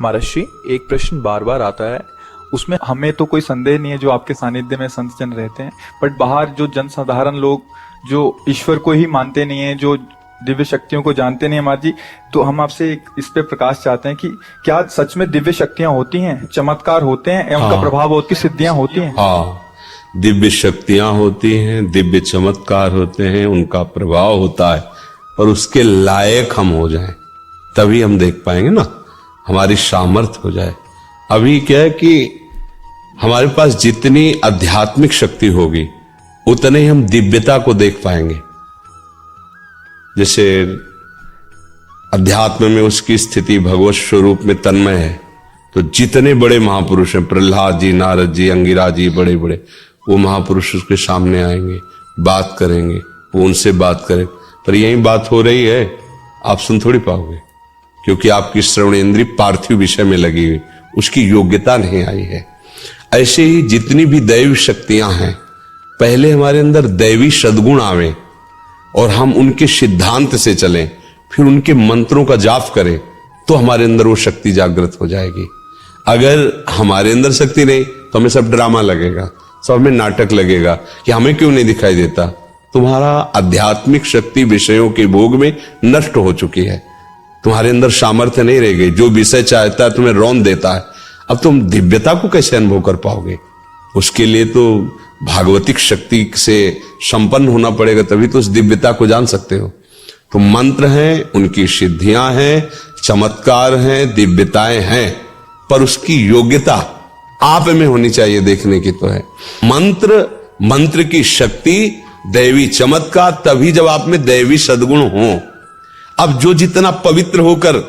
महर्षि, एक प्रश्न बार बार आता है, उसमें हमें तो कोई संदेह नहीं है जो आपके सानिध्य में संत जन रहते हैं, बट बाहर जो जनसाधारण लोग जो ईश्वर को ही मानते नहीं है, जो दिव्य शक्तियों को जानते नहीं है महाराज जी, तो हम आपसे इस पे प्रकाश चाहते हैं कि क्या सच में दिव्य शक्तियां होती हैं, चमत्कार होते हैं, उनका प्रभाव होती, सिद्धियां होती हैं? हाँ, दिव्य शक्तियां होती हैं, दिव्य चमत्कार होते हैं, उनका प्रभाव होता है, पर उसके लायक हम हो जाएं तभी हम देख पाएंगे ना, हमारी सामर्थ्य हो जाए। अभी क्या है कि हमारे पास जितनी आध्यात्मिक शक्ति होगी उतने ही हम दिव्यता को देख पाएंगे। जैसे अध्यात्म में उसकी स्थिति भगवत स्वरूप में तन्मय है, तो जितने बड़े महापुरुष हैं, प्रहलाद जी, नारद जी, अंगिरा जी, बड़े बड़े, वो महापुरुष उसके सामने आएंगे, बात करेंगे, वो उनसे बात करें, पर यही बात हो रही है, आप सुन थोड़ी पाओगे, क्योंकि आपकी श्रवण इंद्रिय पार्थिव विषय में लगी हुई, उसकी योग्यता नहीं आई है। ऐसे ही जितनी भी दैवी शक्तियां हैं, पहले हमारे अंदर दैवी सद्गुण आवे और हम उनके सिद्धांत से चलें, फिर उनके मंत्रों का जाप करें, तो हमारे अंदर वो शक्ति जागृत हो जाएगी। अगर हमारे अंदर शक्ति नहीं तो हमें सब ड्रामा लगेगा, सब हमें नाटक लगेगा कि हमें क्यों नहीं दिखाई देता। तुम्हारा आध्यात्मिक शक्ति विषयों के भोग में नष्ट हो चुकी है, तुम्हारे अंदर सामर्थ्य नहीं रह गई, जो विषय चाहता है तुम्हें रौंद देता है। अब तुम दिव्यता को कैसे अनुभव कर पाओगे? उसके लिए तो भागवतिक शक्ति से संपन्न होना पड़ेगा, तभी तो उस दिव्यता को जान सकते हो। तो मंत्र हैं, उनकी सिद्धियां हैं, चमत्कार हैं, दिव्यताएं हैं, पर उसकी योग्यता आप में होनी चाहिए, देखने की तो है। मंत्र की शक्ति, दैवी चमत्कार तभी जब आप में दैवी सद्गुण हो। अब जो जितना पवित्र होकर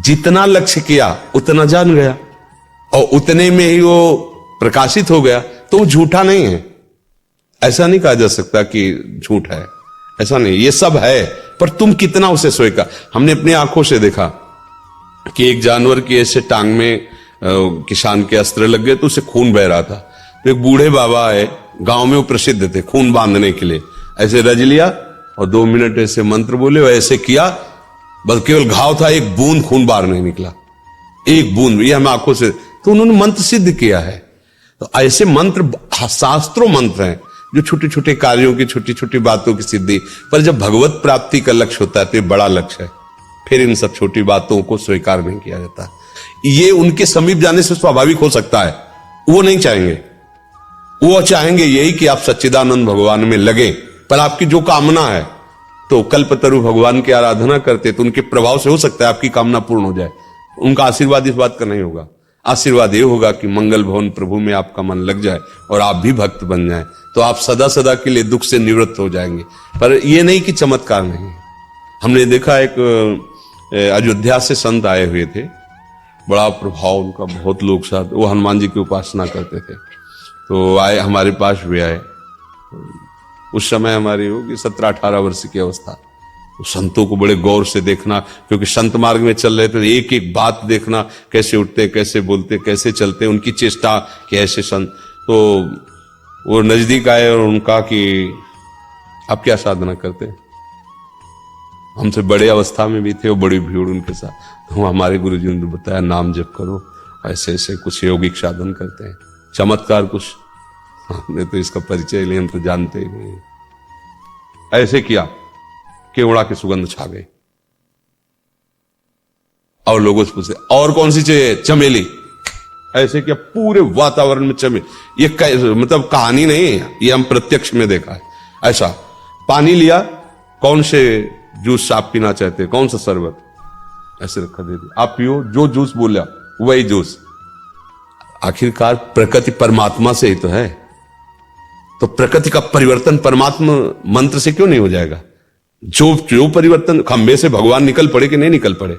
जितना लक्ष्य किया उतना जान गया और उतने में ही वो प्रकाशित हो गया, तो वो झूठा नहीं है। ऐसा नहीं कहा जा सकता कि झूठ है, ऐसा नहीं, ये सब है, पर तुम कितना उसे स्वीकार। हमने अपनी आंखों से देखा कि एक जानवर की ऐसे टांग में किसान के अस्त्र लग गए तो उसे खून बह रहा था, तो एक बूढ़े बाबा है, गांव में वो प्रसिद्ध थे खून बांधने के लिए, ऐसे रज लिया और 2 मिनट ऐसे मंत्र बोले और ऐसे किया, बस केवल घाव था, एक बूंद खून बाहर नहीं निकला, एक बूंद। ये हम आंखों से, तो उन्होंने मंत्र सिद्ध किया है। तो ऐसे मंत्र शास्त्रों मंत्र हैं जो छोटे छोटे कार्यों की, छोटी छोटी बातों की सिद्धि, पर जब भगवत प्राप्ति का लक्ष्य होता है तो ये बड़ा लक्ष्य है, फिर इन सब छोटी बातों को स्वीकार नहीं किया जाता। ये उनके समीप जाने से स्वाभाविक हो सकता है, वो नहीं चाहेंगे, वो चाहेंगे यही कि आप सच्चिदानंद भगवान में लगे, पर आपकी जो कामना है, तो कल्पतरु भगवान की आराधना करते तो उनके प्रभाव से हो सकता है आपकी कामना पूर्ण हो जाए। उनका आशीर्वाद इस बात का नहीं होगा, आशीर्वाद ये होगा कि मंगल भवन प्रभु में आपका मन लग जाए और आप भी भक्त बन जाएं, तो आप सदा सदा के लिए दुख से निवृत्त हो जाएंगे। पर ये नहीं कि चमत्कार नहीं। हमने देखा एक अयोध्या से संत आए हुए थे, बड़ा प्रभाव उनका, बहुत लोग साथ, वो हनुमान जी की उपासना करते थे, तो आए हमारे पास भी आए। उस समय हमारी होगी 17-18 वर्ष की अवस्था। संतों को बड़े गौर से देखना, क्योंकि संत मार्ग में चल रहे थे, एक एक बात देखना, कैसे उठते, कैसे बोलते, कैसे चलते, उनकी चेष्टा कि ऐसे संत। तो वो नजदीक आए और उनका कि आप क्या साधना करते? हमसे बड़े अवस्था में भी थे, वो बड़ी भीड़ उनके साथ। तो हमारे गुरुजी ने बताया नाम जप करो, ऐसे ऐसे कुछ यौगिक साधन करते हैं, चमत्कार कुछ। हमने तो इसका परिचय लिया, हम तो जानते ही नहीं। ऐसे किया, केवड़ा की सुगंध छा गई, और लोगों से पूछे और कौन सी चाहिए? चमेली। ऐसे किया, पूरे वातावरण में चमेली। ये मतलब कहानी नहीं है, ये हम प्रत्यक्ष में देखा है। ऐसा पानी लिया, कौन से जूस आप पीना चाहते हैं, कौन सा शरबत, ऐसे रखा, दे दिया, आप पियो, जो जूस बोला वही जूस। आखिरकार प्रकृति परमात्मा से ही तो है, तो प्रकृति का परिवर्तन परमात्मा मंत्र से क्यों नहीं हो जाएगा? जो परिवर्तन, खंबे से भगवान निकल पड़े कि नहीं निकल पड़े?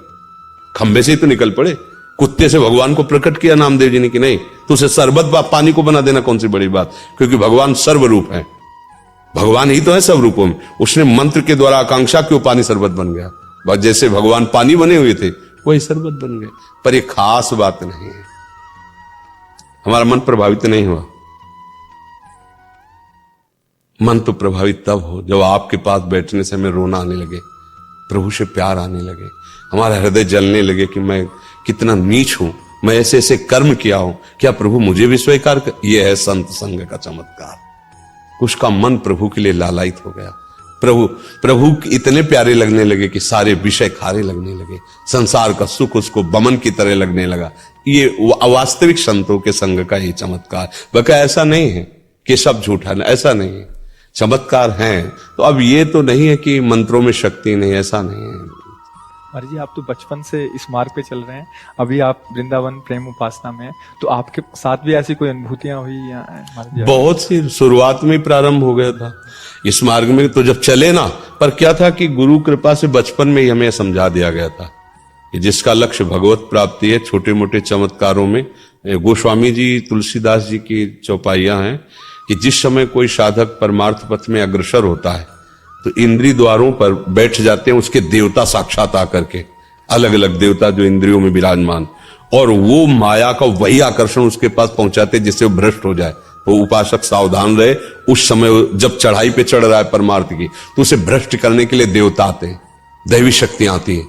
खंबे से ही तो निकल पड़े। कुत्ते से भगवान को प्रकट किया नामदेव जी ने कि नहीं, तो उसे शरबत पानी को बना देना कौन सी बड़ी बात, क्योंकि भगवान सर्वरूप है, भगवान ही तो है सब रूपों में। उसने मंत्र के द्वारा आकांक्षा क्यों पानी शरबत बन गया, बस जैसे भगवान पानी बने हुए थे वही शरबत बन गए। पर यह खास बात नहीं है, हमारा मन प्रभावित नहीं हुआ। मन तो प्रभावित तब हो जब आपके पास बैठने से हमें रोना आने लगे, प्रभु से प्यार आने लगे, हमारा हृदय जलने लगे कि मैं कितना नीच हूं, मैं ऐसे ऐसे कर्म किया हूं, क्या प्रभु मुझे भी स्वीकार कर? यह है संत संग का चमत्कार। उसका मन प्रभु के लिए लालायित हो गया। प्रभु इतने प्यारे लगने लगे कि सारे विषय खारे लगने लगे, संसार का सुख उसको बमन की तरह लगने लगा। ये वास्तविक संतों के संग का ये चमत्कार। बका ऐसा नहीं है कि सब झूठा, ऐसा नहीं है, चमत्कार हैं। तो अब ये तो नहीं है कि मंत्रों में शक्ति नहीं, ऐसा नहीं है। महाराज जी, आप तो बचपन से इस मार्ग पे चल रहे हैं, अभी आप वृंदावन प्रेम उपासना में हैं, तो आपके साथ भी ऐसी कोई अनुभूतियां हुई या महाराज जी? बहुत सी, शुरुआत में प्रारंभ हो गया था इस मार्ग में, तो जब चले ना, पर क्या था कि गुरु कृपा से बचपन में ही हमें समझा दिया गया था कि जिसका लक्ष्य भगवत प्राप्ति है, छोटे मोटे चमत्कारों में गोस्वामी जी तुलसीदास जी की चौपाइयां हैं कि जिस समय कोई साधक परमार्थ पथ में अग्रसर होता है तो इंद्रिय द्वारों पर बैठ जाते हैं उसके देवता साक्षात आकर के, अलग अलग देवता जो इंद्रियों में विराजमान, और वो माया का वही आकर्षण उसके पास पहुंचाते जिससे वो भ्रष्ट हो जाए। तो उपासक सावधान रहे, उस समय जब चढ़ाई पे चढ़ रहा है परमार्थ की, तो उसे भ्रष्ट करने के लिए देवता आते हैं, दैवी शक्तियां आती हैं।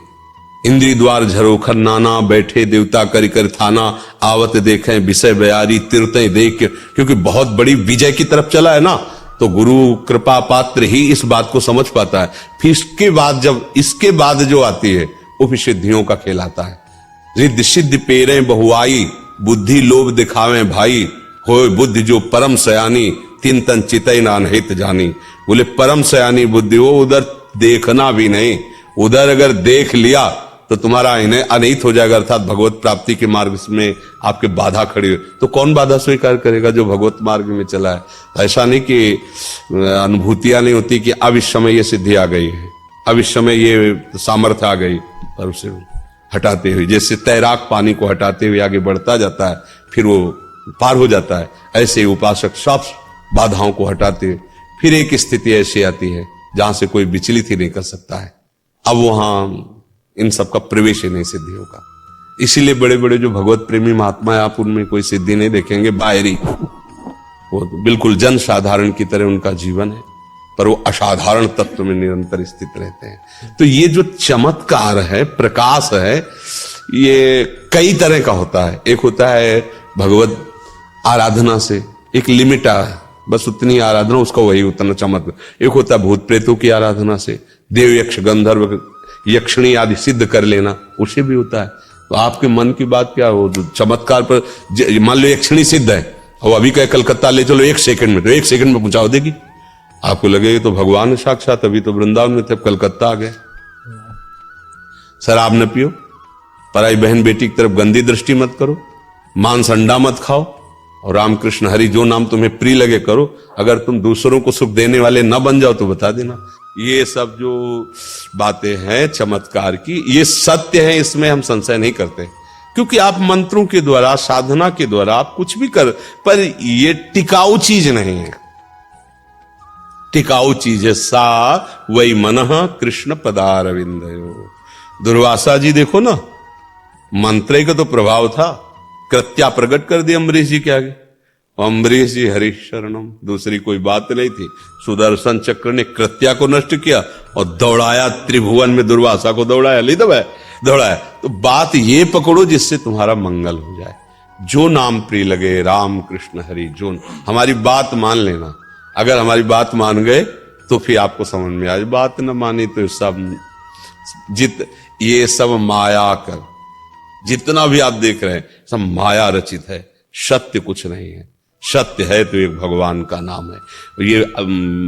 इंद्रिय द्वार झरोखर नाना, बैठे देवता करि कर थाना, आवत देखें विषय बयारी तीर्थें देख, क्योंकि बहुत बड़ी विजय की तरफ चला है ना, तो गुरु कृपा पात्र ही इस बात को समझ पाता है। फिर इसके बाद जो आती है वो फिर सिद्धियों का खेल आता है। रिद्धि सिद्धि पेरें बहुआई, बुद्धि लोभ दिखावे भाई, होय बुद्धि जो परम सयानी, तीन तन चितई नान हित जानी। बोले परम सयानी बुद्धि, वो उधर देखना भी नहीं, उधर अगर देख लिया तो तुम्हारा इन्हें अनहित हो जाएगा, अर्थात भगवत प्राप्ति के मार्ग में आपके बाधा खड़ी हो। तो कौन बाधा स्वीकार करेगा जो भगवत मार्ग में चला है। ऐसा नहीं कि अनुभूतियां नहीं होती कि अब इस समय ये सिद्धि आ गई है, अब इस समय ये सामर्थ्य आ गई, पर उसे हटाते हुए, जैसे तैराक पानी को हटाते हुए आगे बढ़ता जाता है, फिर वो पार हो जाता है, ऐसे ही उपासक सब बाधाओं को हटाते हुए फिर एक स्थिति ऐसी आती है जहां से कोई विचलित ही नहीं कर सकता है। अब वहां इन सब का प्रवेश ही नहीं सिद्धि होगा। इसीलिए बड़े बड़े जो भगवत प्रेमी महात्मा है, आप उनमें कोई सिद्धि नहीं देखेंगे, बाहरी, वो बिल्कुल जन साधारण की तरह उनका जीवन है, पर वो असाधारण तत्व में निरंतर स्थित रहते हैं। तो ये जो चमत्कार है, प्रकाश है, ये कई तरह का होता है। एक होता है भगवत आराधना से, एक लिमिट है, बस उतनी आराधना, उसका वही उतना चमत्कार। एक होता है भूत प्रेतों की आराधना से, देव यक्ष गंधर्व यक्षिणी आदि सिद्ध कर लेना, उसे भी होता है। तो आपके मन की बात क्या हो, चमत्कार पर मान लो यक्षिणी सिद्ध है और अभी कहे कलकत्ता ले चलो 1 सेकंड में, तो 1 सेकंड में पहुंचा देगी, आपको लगेगा तो भगवान साक्षात, अभी तो वृंदावन में थे, कलकत्ता आ गए। शराब न पियो, पराई बहन बेटी की तरफ गंदी दृष्टि मत करो, मांस अंडा मत खाओ, और रामकृष्ण हरि जो नाम तुम्हें प्रिय लगे करो। अगर तुम दूसरों को सुख देने वाले न बन जाओ तो बता देना। ये सब जो बातें हैं चमत्कार की, ये सत्य है, इसमें हम संशय नहीं करते, क्योंकि आप मंत्रों के द्वारा, साधना के द्वारा आप कुछ भी कर, पर ये टिकाऊ चीज नहीं है। टिकाऊ चीज है सा वही मनः कृष्ण पदारविंदयो। दुर्वासा जी देखो ना, मंत्र का तो प्रभाव था, कृत्या प्रकट कर दी अम्बरीश जी के आगे, अम्बरीश जी हरि शरणम, दूसरी कोई बात नहीं थी। सुदर्शन चक्र ने कृत्या को नष्ट किया और दौड़ाया, त्रिभुवन में दुर्वासा को दौड़ाया, ले दौड़ाया। तो बात ये पकड़ो जिससे तुम्हारा मंगल हो जाए, जो नाम प्रिय लगे, राम कृष्ण हरि, जो हमारी बात मान लेना। अगर हमारी बात मान गए तो फिर आपको समझ में आए, बात न मानी तो सब ये सब माया कर, जितना भी आप देख रहे हैं सब माया रचित है, सत्य कुछ नहीं है। सत्य है तो एक भगवान का नाम है। ये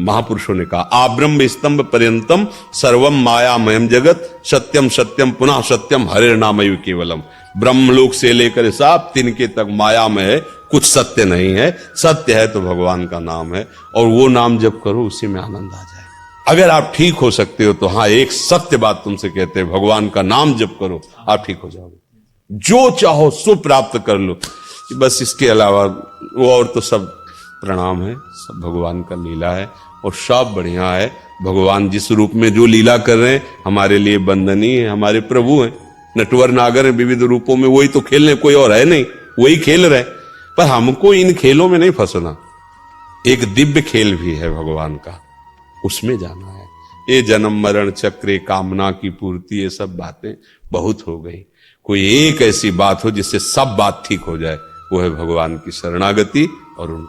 महापुरुषों ने कहा, आब्रह्म स्तंभ पर्यंतम सर्वम मायामयम जगत, सत्यम सत्यम पुनः सत्यम हरे नामयु केवलम। ब्रह्मलोक से लेकर साप तिनके तक माया में है, कुछ सत्य नहीं है। सत्य है तो भगवान का नाम है, और वो नाम जब करो उसी में आनंद आ जाए। अगर आप ठीक हो सकते हो तो हाँ, एक सत्य बात तुमसे कहते हैं, भगवान का नाम जप करो, आप ठीक हो जाओगे, जो चाहो सो प्राप्त कर लो। बस इसके अलावा वो और तो सब प्रणाम है, सब भगवान का लीला है, और सब बढ़िया है। भगवान जिस रूप में जो लीला कर रहे हैं हमारे लिए वंदनीय है, हमारे प्रभु हैं, नटवर नागर हैं विविध रूपों में, वही तो खेल रहे, कोई और है नहीं, वही खेल रहे। पर हमको इन खेलों में नहीं फंसना, एक दिव्य खेल भी है भगवान का, उसमें जाना है। ये जन्म मरण चक्र, कामना की पूर्ति, ये सब बातें बहुत हो गई। कोई एक ऐसी बात हो जिससे सब बात ठीक हो जाए, वो है भगवान की शरणागति और उनका